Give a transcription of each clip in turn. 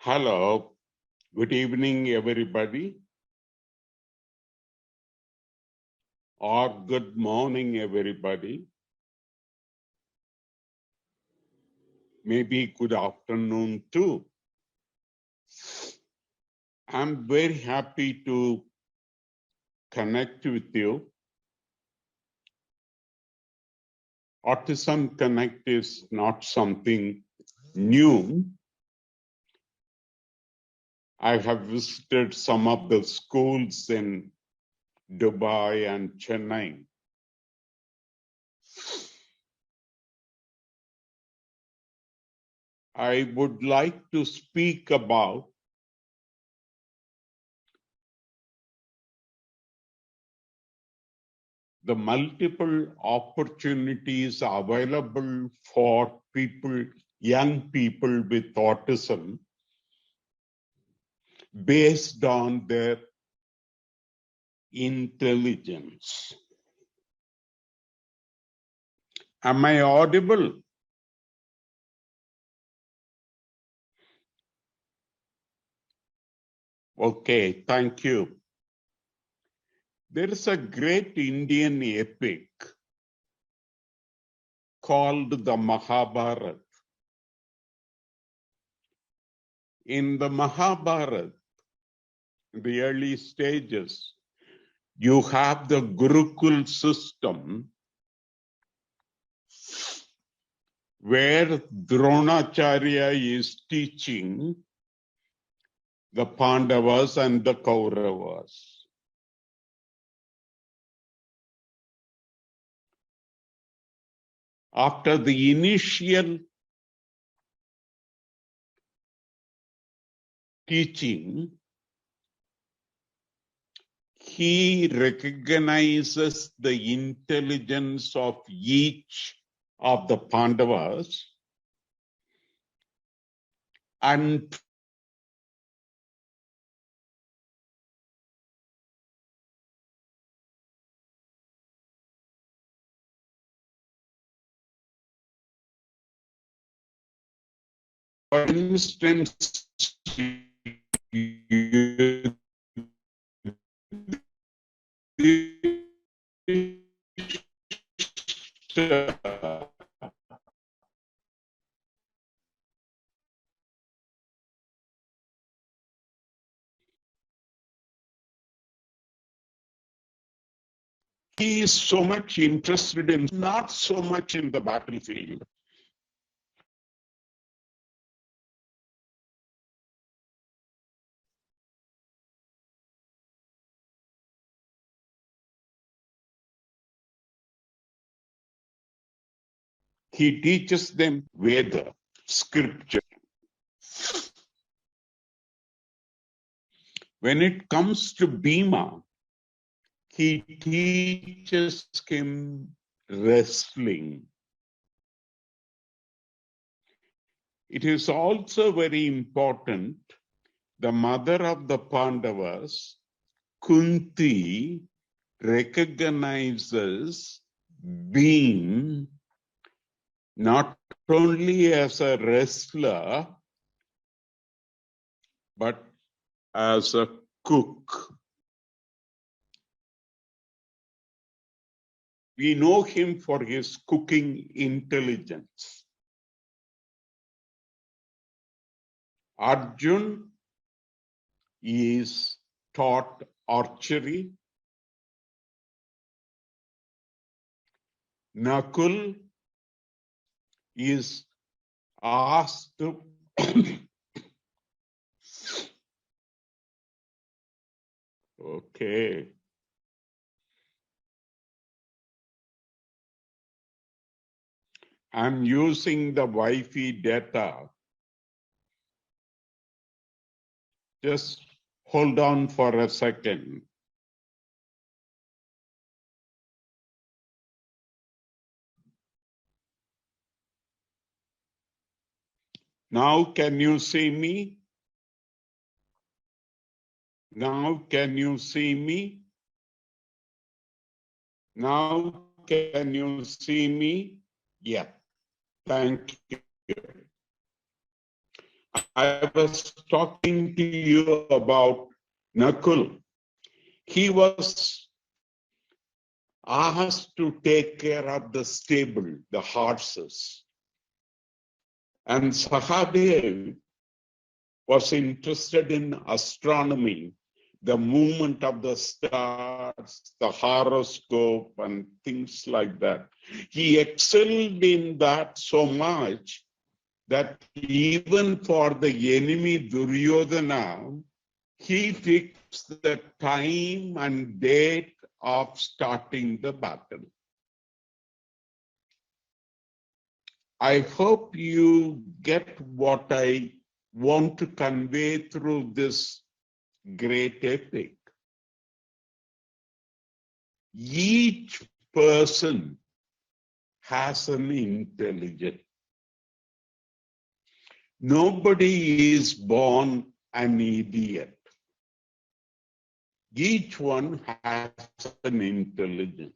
Hello, good evening, everybody, or good morning, everybody. Maybe good afternoon too. I'm very happy to connect with you. Autism Connect is not something new. I have visited some of the schools in Dubai and Chennai. I would like to speak about the multiple opportunities available for people, young people with autism, based on their intelligence. Am I audible? Okay, thank you. There is a great Indian epic called the Mahabharata. In the Mahabharata, in the early stages, you have the Gurukul system where Dronacharya is teaching the Pandavas and the Kauravas. After the initial teaching, he recognizes the intelligence of each of the Pandavas and for instance, he is so much interested in, not so much in the battlefield. He teaches them Veda, scripture. When it comes to Bhima, he teaches him wrestling. It is also very important, the mother of the Pandavas, Kunti, recognizes Bhima not only as a wrestler, but as a cook. We know him for his cooking intelligence. Arjun is taught archery. Nakul is asked to okay. I'm using the Wi-Fi data. Just hold on for a second. Now can you see me? Now can you see me? Now can you see me? Yeah, thank you. I was talking to you about Nakul. He was asked to take care of the stable, the horses. And Sahadev was interested in astronomy, the movement of the stars, the horoscope, and things like that. He excelled in that so much that even for the enemy Duryodhana, he fixed the time and date of starting the battle. I hope you get what I want to convey through this great epic. Each person has an intelligence. Nobody is born an idiot. Each one has an intelligence.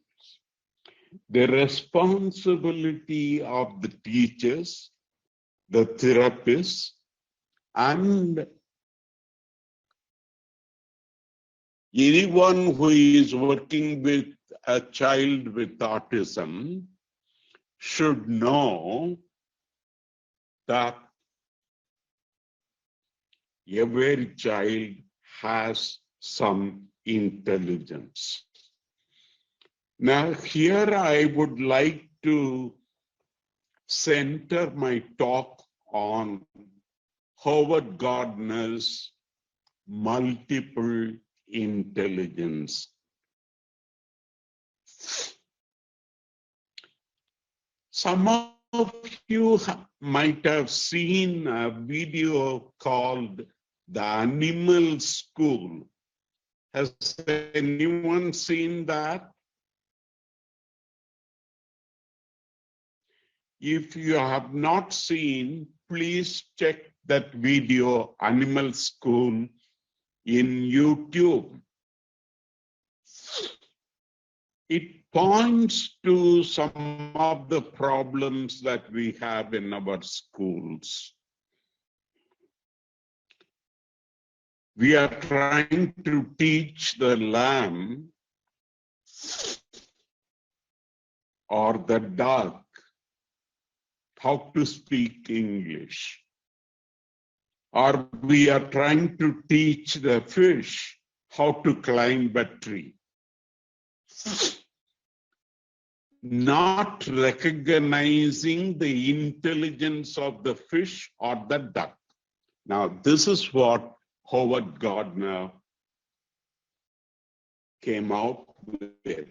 The responsibility of the teachers, the therapists, and anyone who is working with a child with autism should know that every child has some intelligence. Now, here I would like to center my talk on Howard Gardner's multiple intelligence. Some of you might have seen a video called The Animal School. Has anyone seen that? If you have not seen, please check that video, Animal School, in YouTube. It points to some of the problems that we have in our schools. We are trying to teach the lamb or the dog how to speak English. Or we are trying to teach the fish how to climb a tree. Not recognizing the intelligence of the fish or the duck. Now, this is what Howard Gardner came out with,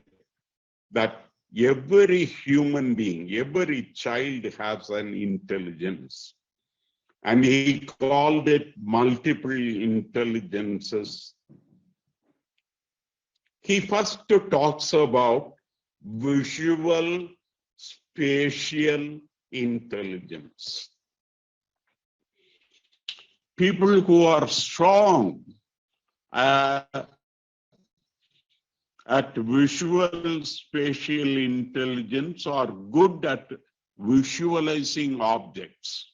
that every human being, every child has an intelligence. And he called it multiple intelligences. He first talks about visual spatial intelligence. People who are strong at visual spatial intelligence are good at visualizing objects.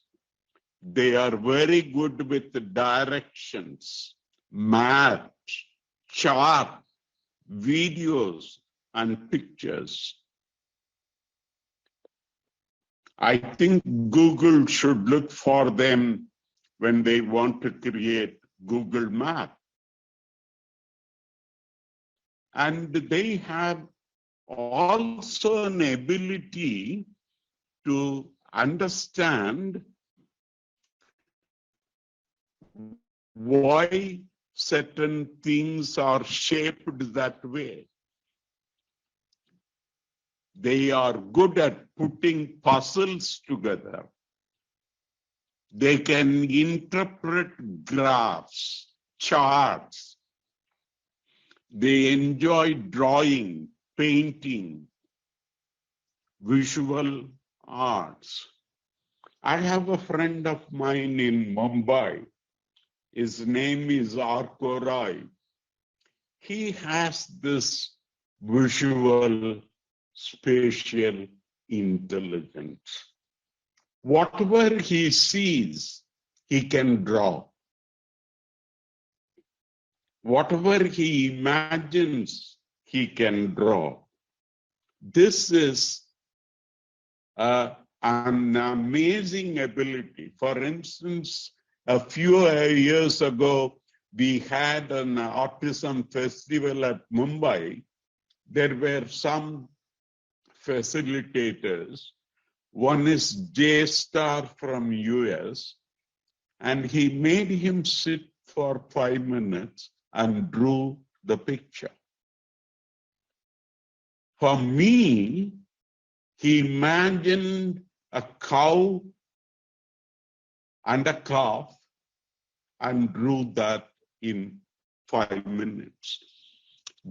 They are very good with the directions, maps, charts, videos, and pictures. I think Google should look for them when they want to create Google Maps. And they have also an ability to understand why certain things are shaped that way. They are good at putting puzzles together. They can interpret graphs, charts. They enjoy drawing, painting, visual arts. I have a friend of mine in Mumbai. His name is Arko Rai. He has this visual spatial intelligence. Whatever he sees, he can draw. Whatever he imagines, he can draw. This is an amazing ability. For instance, a few years ago, we had an autism festival at Mumbai. There were some facilitators. One is J Star from US, and he made him sit for 5 minutes and drew the picture. For me, he imagined a cow and a calf and drew that in 5 minutes.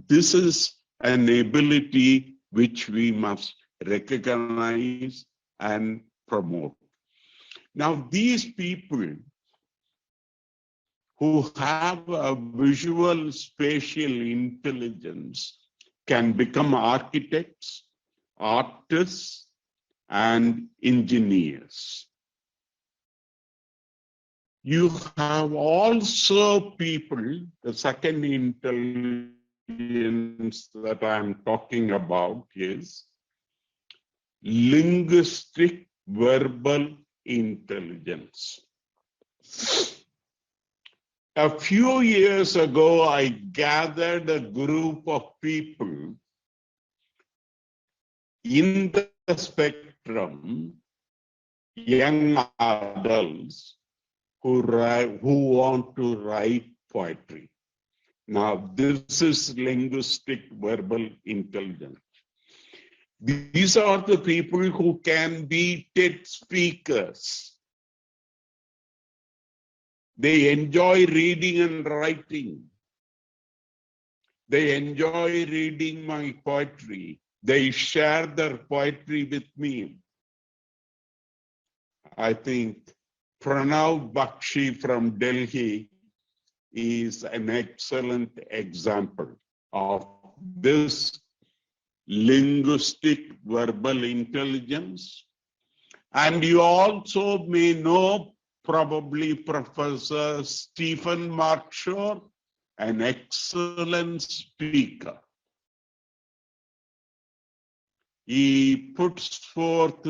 This is an ability which we must recognize and promote. Now, these people who have a visual spatial intelligence can become architects, artists, and engineers. You have also people, the second intelligence that I'm talking about is linguistic verbal intelligence. A few years ago, I gathered a group of people in the spectrum, young adults who want to write poetry. Now, this is linguistic verbal intelligence. These are the people who can be TED speakers. They enjoy reading and writing. They enjoy reading my poetry. They share their poetry with me. I think Pranav Bakshi from Delhi is an excellent example of this linguistic verbal intelligence. And you also may know probably Professor Stephen Markshore, an excellent speaker. He puts forth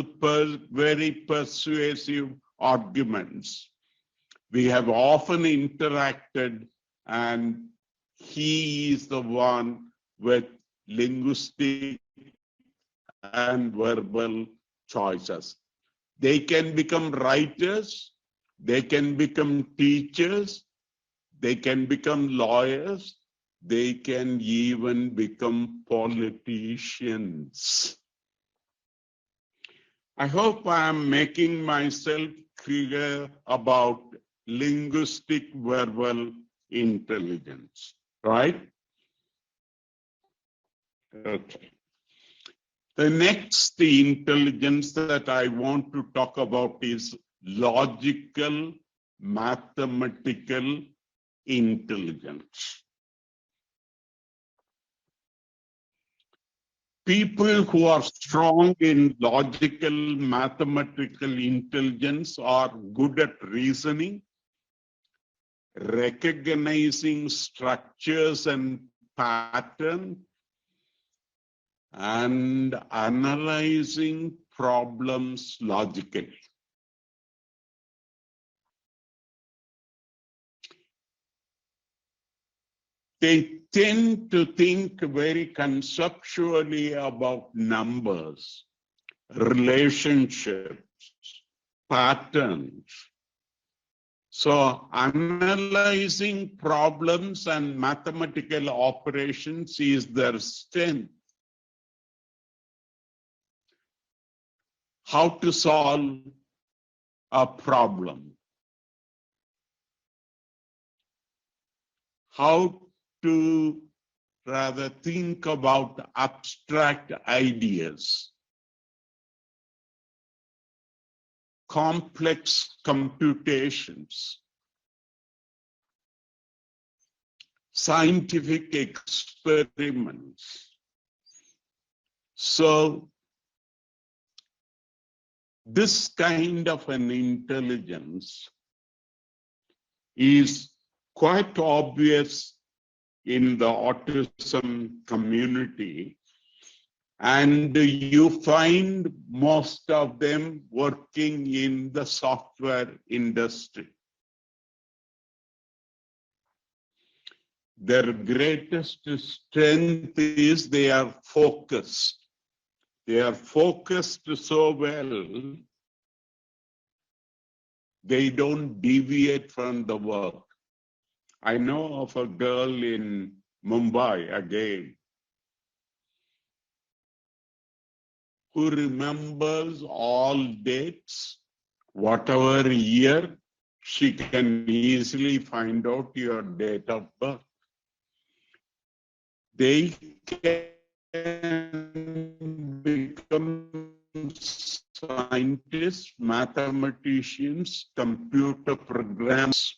very persuasive arguments. We have often interacted, and he is the one with linguistic and verbal choices. They can become writers, they can become teachers, they can become lawyers, they can even become politicians. I hope I am making myself clear about linguistic verbal intelligence, right? Okay. The next intelligence that I want to talk about is logical, mathematical intelligence. People who are strong in logical, mathematical intelligence are good at reasoning, recognizing structures and patterns, and analyzing problems logically. They tend to think very conceptually about numbers, relationships, patterns. So analyzing problems and mathematical operations is their strength. How to solve a problem. How to rather think about abstract ideas, complex computations, scientific experiments. So this kind of an intelligence is quite obvious in the autism community, and you find most of them working in the software industry. Their greatest strength is they are focused. They are focused so well, they don't deviate from the work. I know of a girl in Mumbai again who remembers all dates, whatever year, she can easily find out your date of birth. They can become scientists, mathematicians, computer programmers.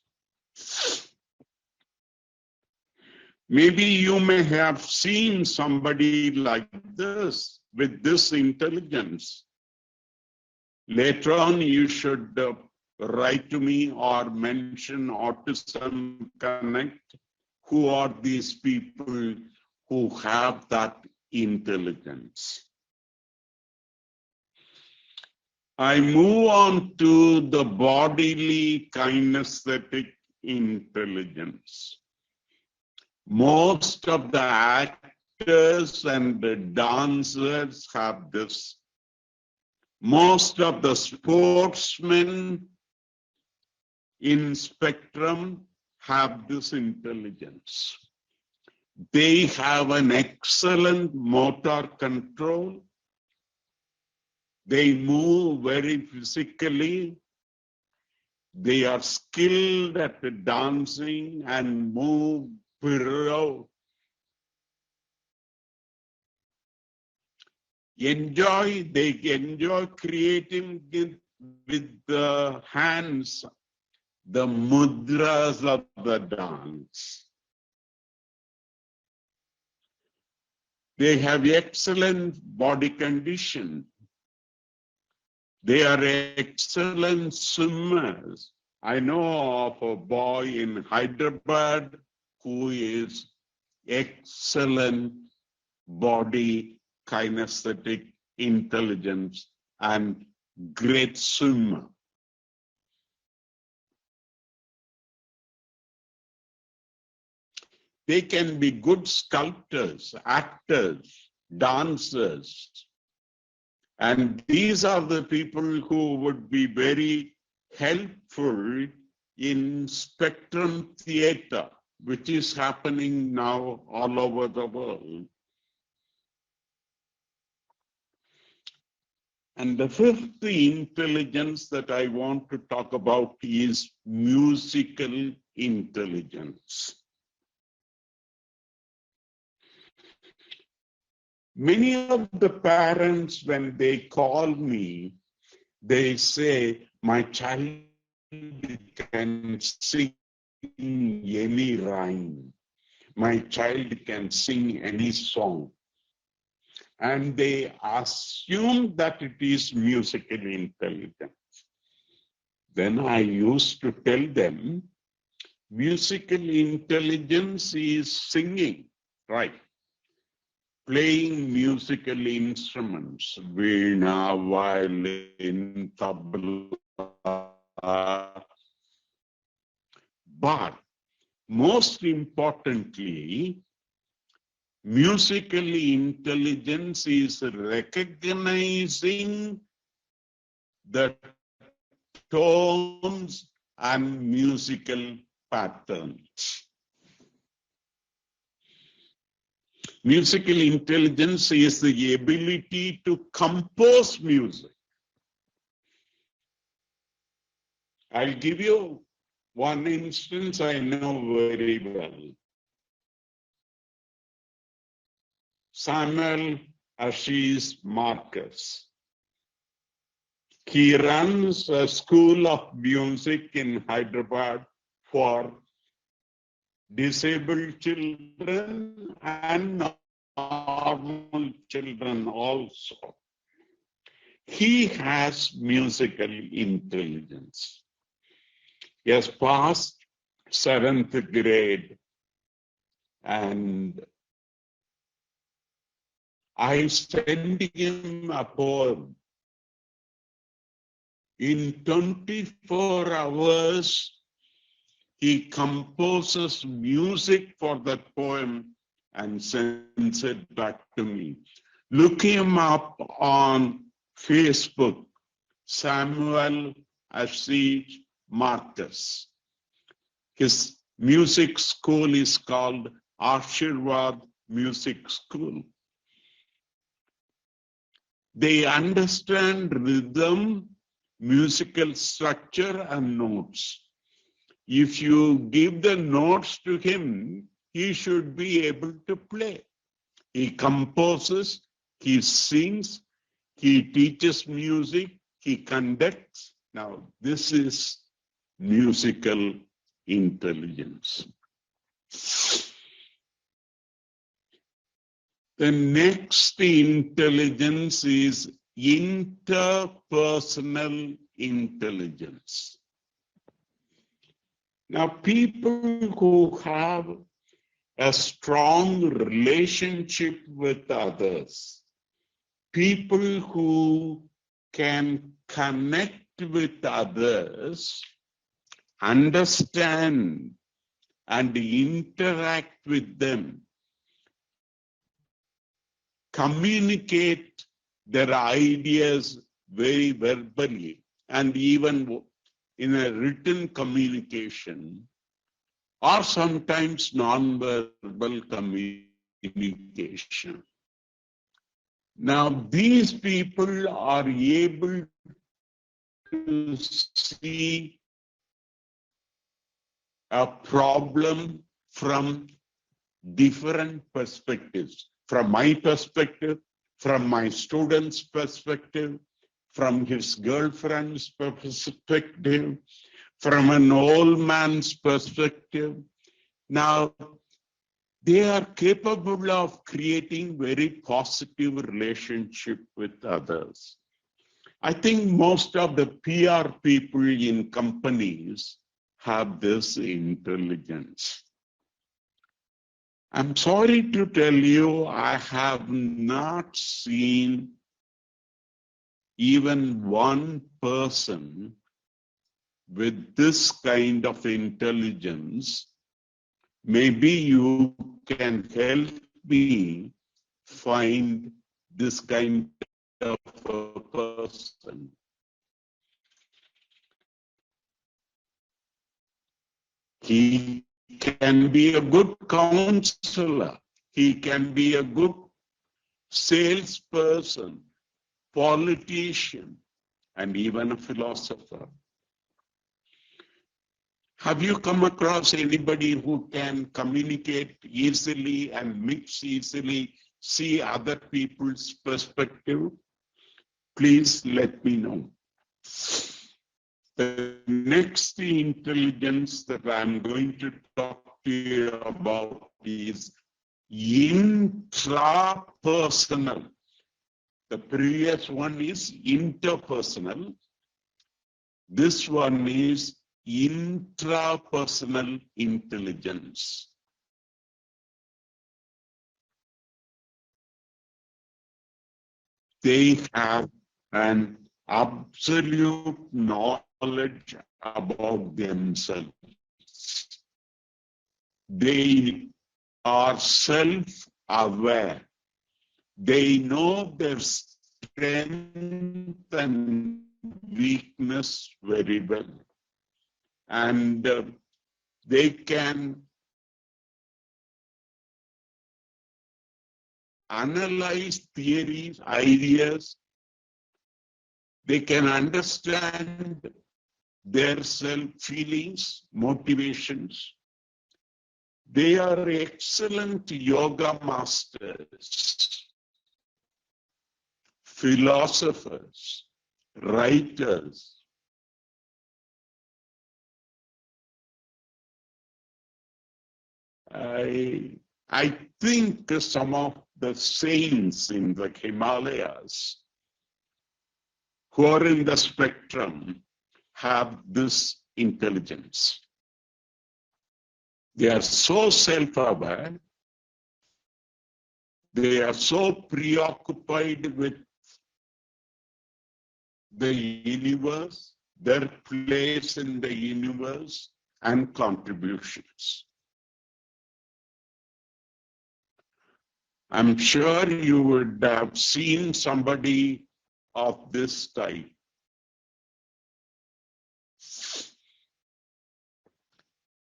Maybe you may have seen somebody like this with this intelligence. Later on, you should write to me or mention Autism Connect. Who are these people who have that intelligence? I move on to the bodily kinesthetic intelligence. Most of the actors and the dancers have this. Most of the sportsmen in spectrum have this intelligence. They have an excellent motor control. They move very physically. They are skilled at dancing and move pirouette. They enjoy creating with the hands, the mudras of the dance. They have excellent body condition. They are excellent swimmers. I know of a boy in Hyderabad who is excellent body kinesthetic intelligence and great swimmer. They can be good sculptors, actors, dancers. And these are the people who would be very helpful in spectrum theater, which is happening now all over the world. And the fifth intelligence that I want to talk about is musical intelligence. Many of the parents, when they call me, they say, my child can sing any rhyme. My child can sing any song. And they assume that it is musical intelligence. Then I used to tell them, musical intelligence is singing, right? Playing musical instruments, veena, violin, tabla. But most importantly, musical intelligence is recognizing the tones and musical patterns. Musical intelligence is the ability to compose music. I'll give you one instance I know very well. Samuel Ashish Marcus. He runs a school of music in Hyderabad for disabled children and normal children also. He has musical intelligence. He has passed seventh grade, and I sent him a poem. In 24 hours, he composes music for that poem and sends it back to me. Look him up on Facebook, Samuel Ashish Marcus. His music school is called Ashirwad Music School. They understand rhythm, musical structure, and notes. If you give the notes to him, he should be able to play. He composes, he sings, he teaches music, he conducts. Now, this is musical intelligence. The next intelligence is interpersonal intelligence. Now, people who have a strong relationship with others, people who can connect with others, understand and interact with them, communicate their ideas very verbally and even in a written communication, or sometimes non-verbal communication. Now, these people are able to see a problem from different perspectives. From my perspective, from my student's perspective, from his girlfriend's perspective, from an old man's perspective. Now, they are capable of creating very positive relationship with others. I think most of the PR people in companies have this intelligence. I'm sorry to tell you, I have not seen even one person with this kind of intelligence. Maybe you can help me find this kind of a person. He can be a good counselor. He can be a good salesperson, politician, and even a philosopher. Have you come across anybody who can communicate easily and mix easily, see other people's perspective? Please let me know. The next intelligence that I'm going to talk to you about is intrapersonal. The previous one is interpersonal. This one is intrapersonal intelligence. They have an absolute knowledge about themselves. They are self-aware. They know their strength and weakness very well. And they can analyze theories, ideas. They can understand their self-feelings, motivations. They are excellent yoga masters, philosophers, writers. I think some of the saints in the Himalayas who are in the spectrum have this intelligence. They are so self-aware. They are so preoccupied with the universe, their place in the universe, and contributions. I'm sure you would have seen somebody of this type.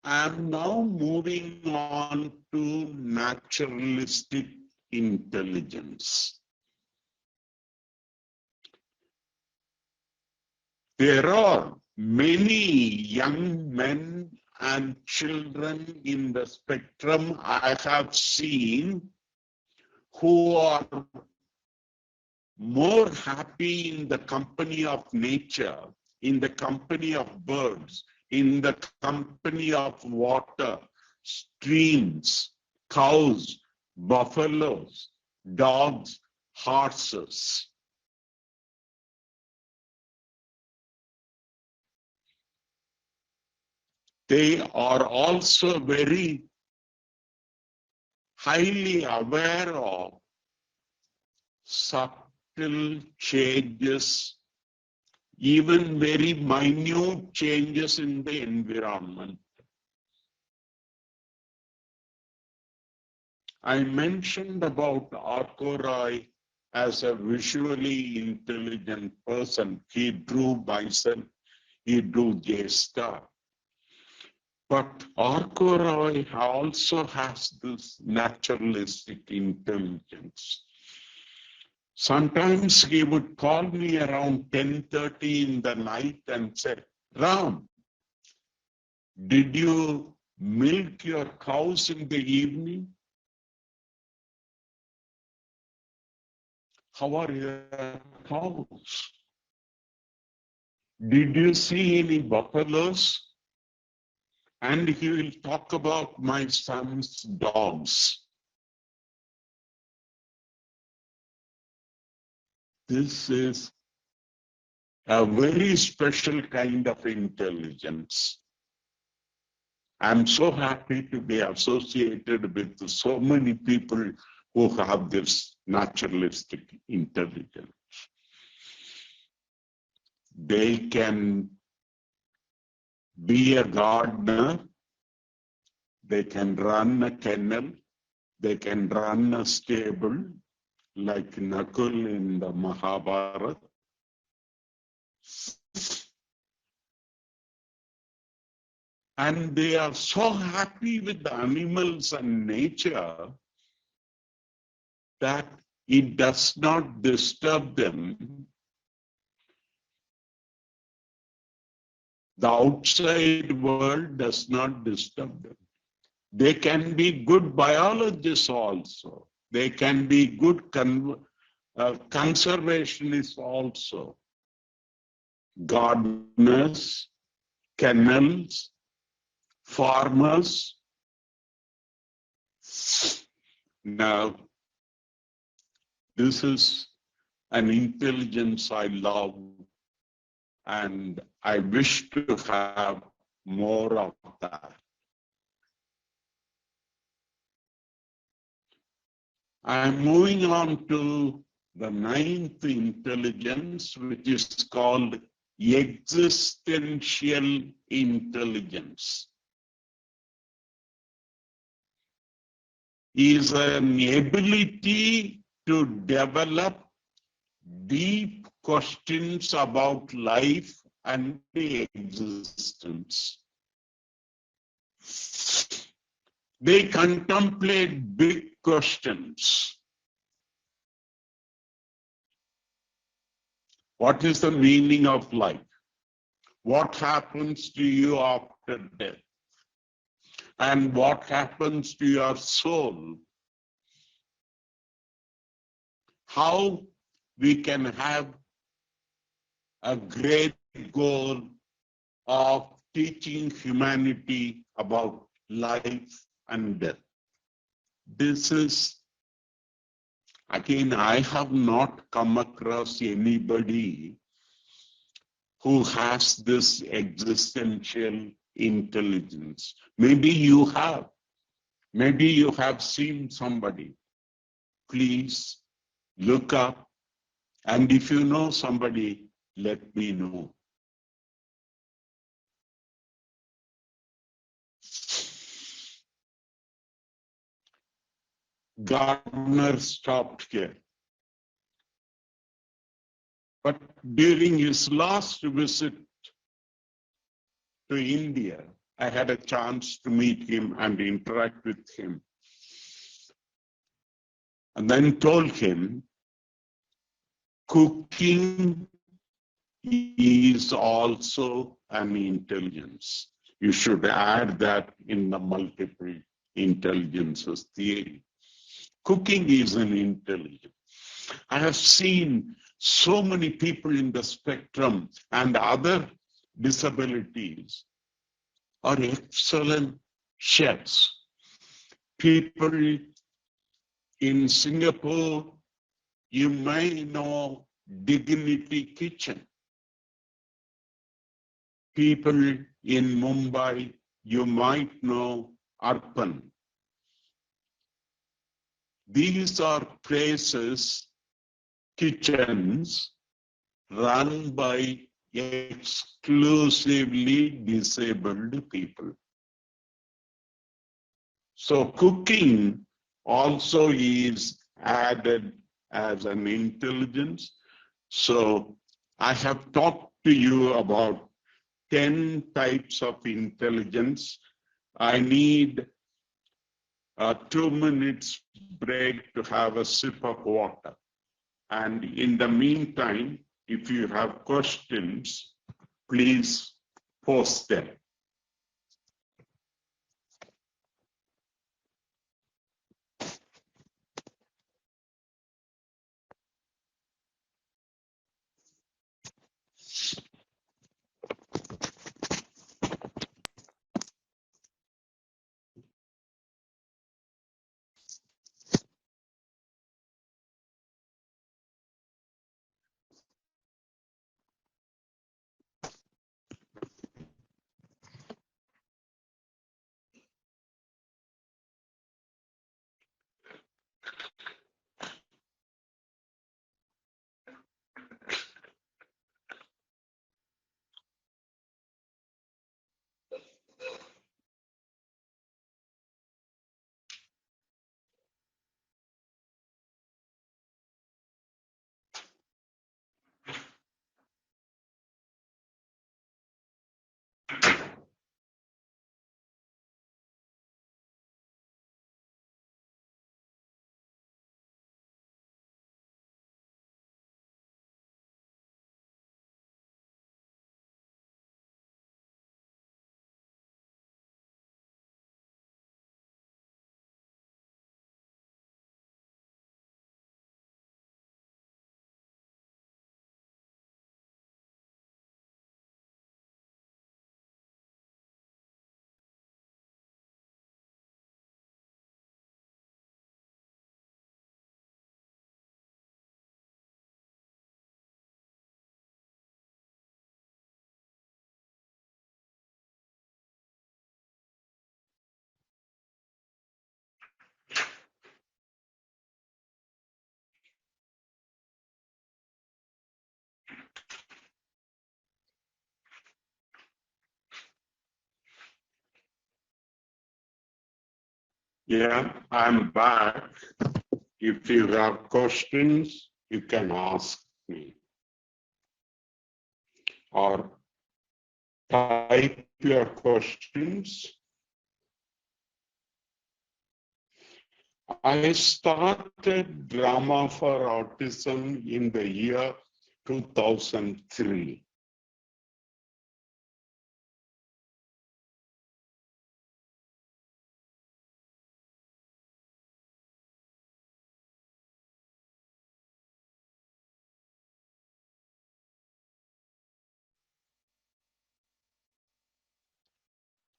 I'm now moving on to naturalistic intelligence. There are many young men and children in the spectrum I have seen who are more happy in the company of nature, in the company of birds, in the company of water, streams, cows, buffaloes, dogs, horses. They are also very highly aware of subtle changes, even very minute changes in the environment. I mentioned about Arkorai as a visually intelligent person. He drew bison, he drew J-star. But Arkorai also has this naturalistic intelligence. Sometimes he would call me around 10:30 in the night and say, Ram, did you milk your cows in the evening? How are your cows? Did you see any buffaloes? And he will talk about my son's dogs. This is a very special kind of intelligence. I'm so happy to be associated with so many people who have this naturalistic intelligence. They can be a gardener, they can run a kennel, they can run a stable, like Nakul in the Mahabharata. And they are so happy with the animals and nature that it does not disturb them. The outside world does not disturb them. They can be good biologists also. They can be good conservationists also. Gardeners, kennels, farmers. Now, this is an intelligence I love, and I wish to have more of that. I'm moving on to the ninth intelligence, which is called existential intelligence. Is an ability to develop deep questions about life and existence. They contemplate big questions. What is the meaning of life? What happens to you after death? And what happens to your soul? How we can have a great goal of teaching humanity about life and death. This is, again, I have not come across anybody who has this existential intelligence. Maybe you have. Maybe you have seen somebody. Please look up. And if you know somebody, let me know. Gardner stopped here. But during his last visit to India, I had a chance to meet him and interact with him. And then told him, cooking is also an intelligence. You should add that in the multiple intelligences theory. Cooking is an intelligence. I have seen so many people in the spectrum and other disabilities are excellent chefs. People in Singapore, you may know Dignity Kitchen. People in Mumbai, you might know Arpan. These are places, kitchens, run by exclusively disabled people. So cooking also is added as an intelligence. So I have talked to you about 10 types of intelligence. I need a 2 minutes break to have a sip of water. And in the meantime, if you have questions, please post them. Yeah, I'm back. If you have questions, you can ask me or type your questions. I started drama for autism in the year 2003.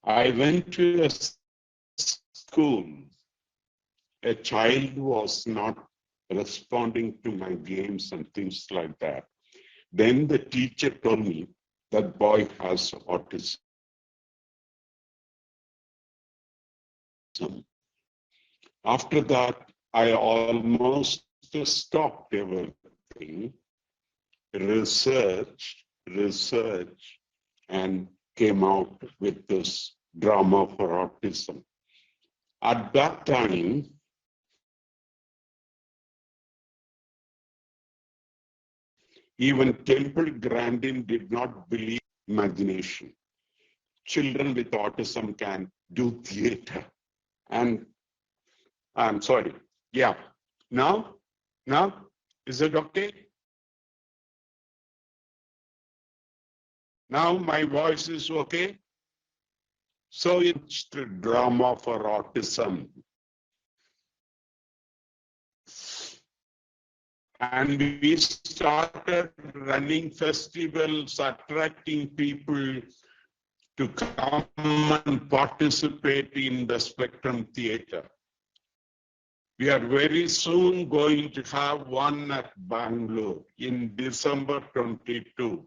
I went to a school. A child was not responding to my games and things like that. Then the teacher told me that boy has autism. After that, I almost stopped everything, researched, and came out with this drama for autism. At that time, even Temple Grandin did not believe imagination. Children with autism can do theater. And I'm sorry. Yeah. Now, is it okay? Now my voice is okay. So it's the drama for autism. And we started running festivals, attracting people to come and participate in the Spectrum Theatre. We are very soon going to have one at Bangalore in December 22,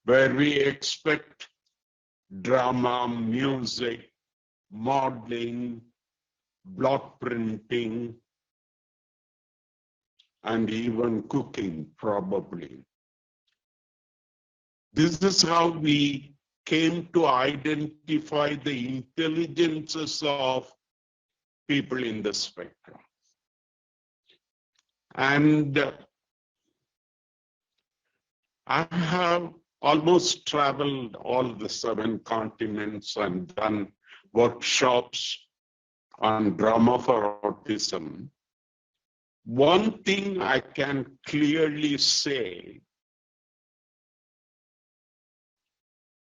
where we expect drama, music, modeling, block printing, and even cooking, probably. This is how we came to identify the intelligences of people in the spectrum. And I have almost traveled all the 7 continents and done workshops on drama for autism. One thing I can clearly say,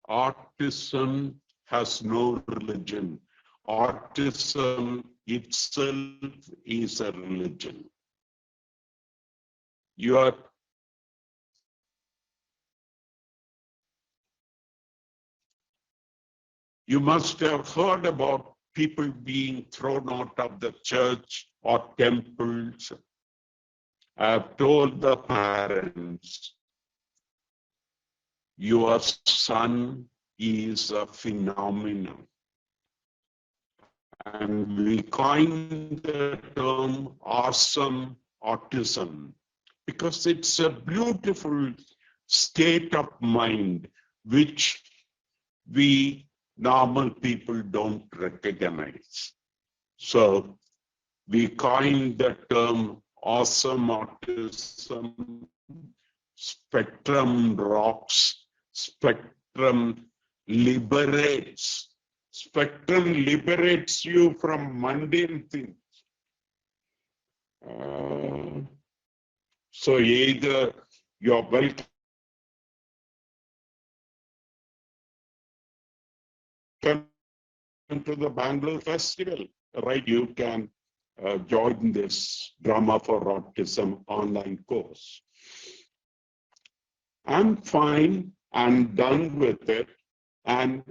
autism has no religion. Autism itself is a religion. You must have heard about people being thrown out of the church or temples. I've told the parents, your son is a phenomenon. And we coined the term awesome autism because it's a beautiful state of mind which we normal people don't recognize. So we coined the term awesome autism. Spectrum rocks, spectrum liberates. Spectrum liberates you from mundane things. So either you're welcome to the Bangalore Festival, right? You can join this Drama for Autism online course. I'm fine, I'm done with it, and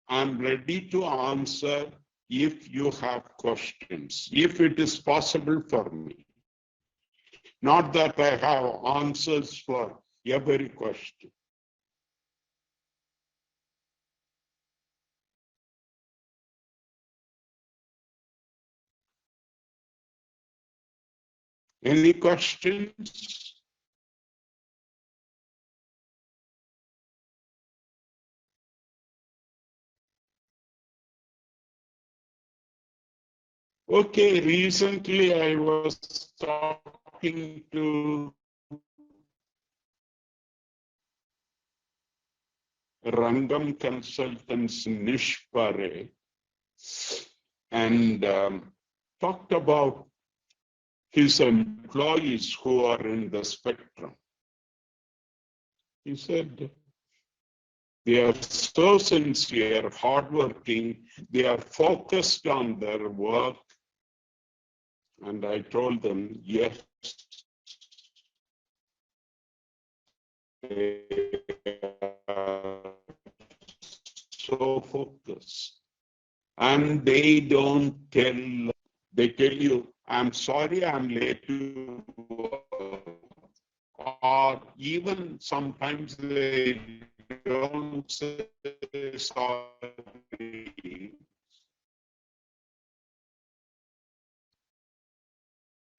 I'm ready to answer if you have questions, if it is possible for me. Not that I have answers for every question. Any questions? Okay, recently I was talking to Rangam Consultants Nish Pare and talked about his employees who are in the spectrum. He said, they are so sincere, hardworking, they are focused on their work. And I told them, yes, they are so focused. And they don't tell, they tell you, I'm sorry I'm late to work. Or even sometimes they don't say sorry.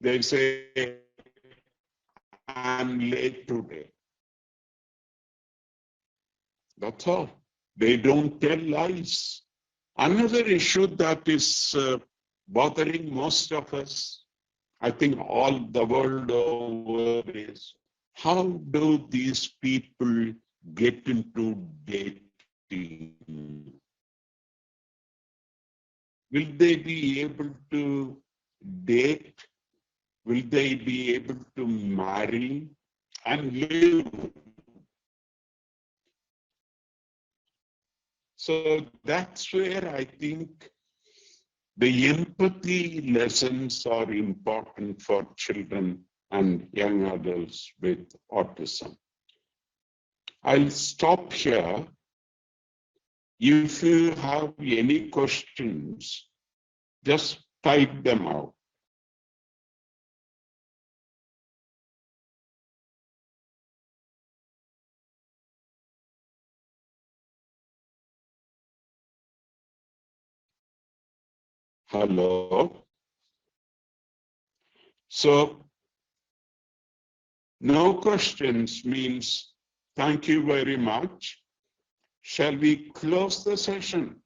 They say, I'm late today. That's all. They don't tell lies. Another issue that is bothering most of us, I think all the world over, is how do these people get into dating? Will they be able to date? Will they be able to marry and live? So that's where I think the empathy lessons are important for children and young adults with autism. I'll stop here. If you have any questions, just type them out. Hello. So no questions means thank you very much. Shall we close the session?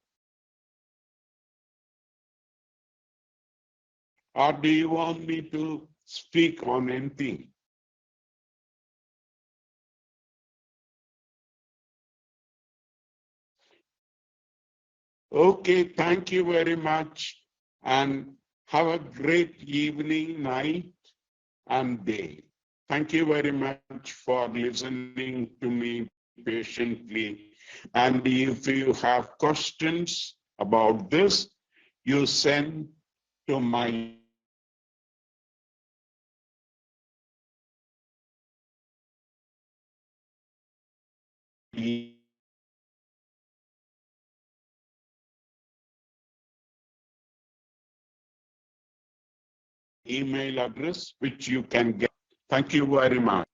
Or do you want me to speak on anything? Okay, thank you very much. And have a great evening, night, and day. Thank you very much for listening to me patiently. And if you have questions about this, you send to my email address, which you can get. Thank you very much.